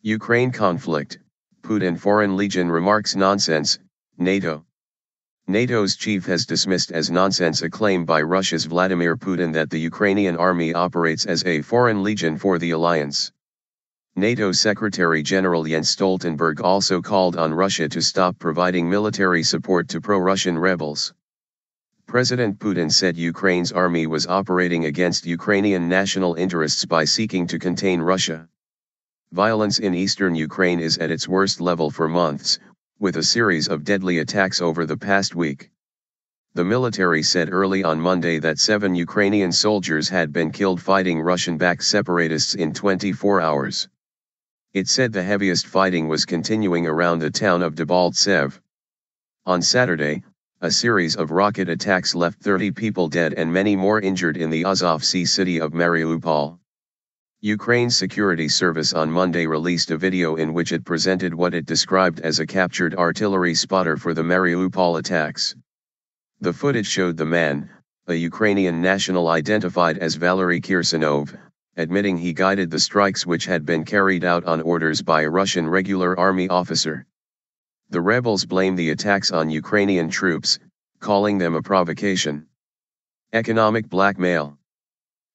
Ukraine conflict, Putin Foreign Legion remarks nonsense, NATO. NATO's chief has dismissed as nonsense a claim by Russia's Vladimir Putin that the Ukrainian army operates as a foreign legion for the alliance. NATO Secretary-General Jens Stoltenberg also called on Russia to stop providing military support to pro-Russian rebels. President Putin said Ukraine's army was operating against Ukrainian national interests by seeking to contain Russia. Violence in eastern Ukraine is at its worst level for months, with a series of deadly attacks over the past week. The military said early on Monday that 7 Ukrainian soldiers had been killed fighting Russian-backed separatists in 24 hours. It said the heaviest fighting was continuing around the town of Debaltsev. On Saturday, a series of rocket attacks left 30 people dead and many more injured in the Azov Sea city of Mariupol. Ukraine's security service on Monday released a video in which it presented what it described as a captured artillery spotter for the Mariupol attacks. The footage showed the man, a Ukrainian national identified as Valery Kirsanov, admitting he guided the strikes which had been carried out on orders by a Russian regular army officer. The rebels blame the attacks on Ukrainian troops, calling them a provocation. Economic blackmail.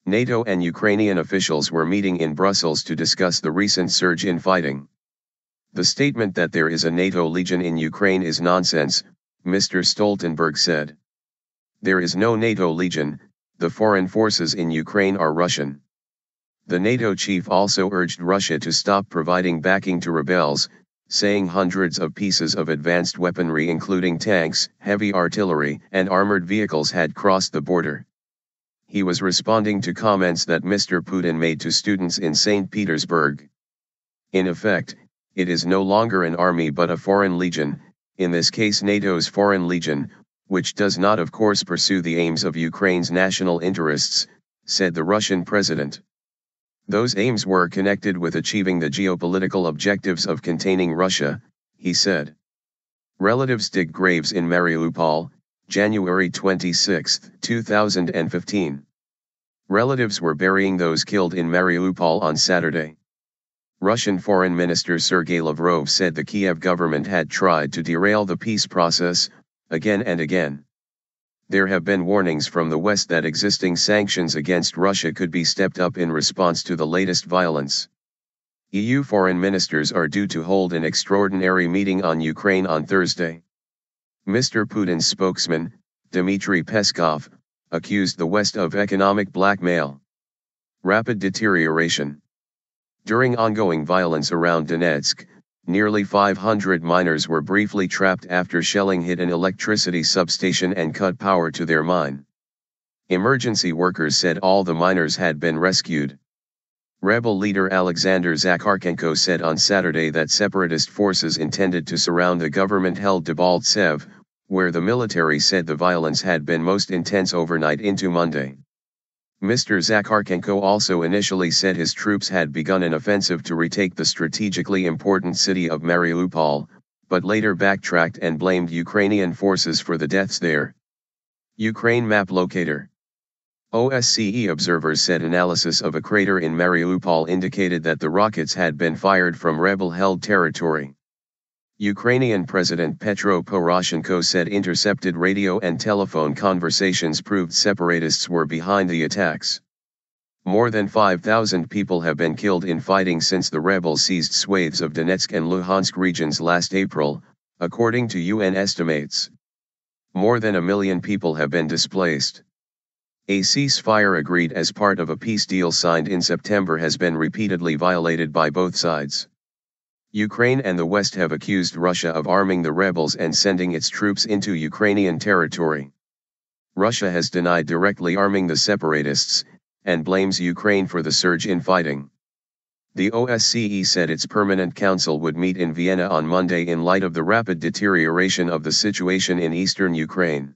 NATO and Ukrainian officials were meeting in Brussels to discuss the recent surge in fighting. The statement that there is a NATO legion in Ukraine is nonsense, Mr. Stoltenberg said. There is no NATO legion, the foreign forces in Ukraine are Russian. The NATO chief also urged Russia to stop providing backing to rebels, saying hundreds of pieces of advanced weaponry including tanks, heavy artillery, and armored vehicles had crossed the border. He was responding to comments that Mr. Putin made to students in St. Petersburg. In effect, it is no longer an army but a foreign legion, in this case NATO's foreign legion, which does not of course pursue the aims of Ukraine's national interests, said the Russian president. Those aims were connected with achieving the geopolitical objectives of containing Russia, he said. Relatives dig graves in Mariupol, January 26, 2015. Relatives were burying those killed in Mariupol on Saturday. Russian Foreign Minister Sergei Lavrov said the Kiev government had tried to derail the peace process, again and again. There have been warnings from the West that existing sanctions against Russia could be stepped up in response to the latest violence. EU foreign ministers are due to hold an extraordinary meeting on Ukraine on Thursday. Mr. Putin's spokesman, Dmitry Peskov, accused the West of economic blackmail. Rapid deterioration. During ongoing violence around Donetsk, nearly 500 miners were briefly trapped after shelling hit an electricity substation and cut power to their mine. Emergency workers said all the miners had been rescued. Rebel leader Alexander Zakharchenko said on Saturday that separatist forces intended to surround the government-held Debaltsev, where the military said the violence had been most intense overnight into Monday. Mr. Zakharchenko also initially said his troops had begun an offensive to retake the strategically important city of Mariupol, but later backtracked and blamed Ukrainian forces for the deaths there. Ukraine map locator. OSCE observers said analysis of a crater in Mariupol indicated that the rockets had been fired from rebel-held territory. Ukrainian President Petro Poroshenko said intercepted radio and telephone conversations proved separatists were behind the attacks. More than 5,000 people have been killed in fighting since the rebels seized swathes of Donetsk and Luhansk regions last April, according to UN estimates. More than 1 million people have been displaced. A ceasefire agreed as part of a peace deal signed in September has been repeatedly violated by both sides. Ukraine and the West have accused Russia of arming the rebels and sending its troops into Ukrainian territory. Russia has denied directly arming the separatists, and blames Ukraine for the surge in fighting. The OSCE said its Permanent Council would meet in Vienna on Monday in light of the rapid deterioration of the situation in eastern Ukraine.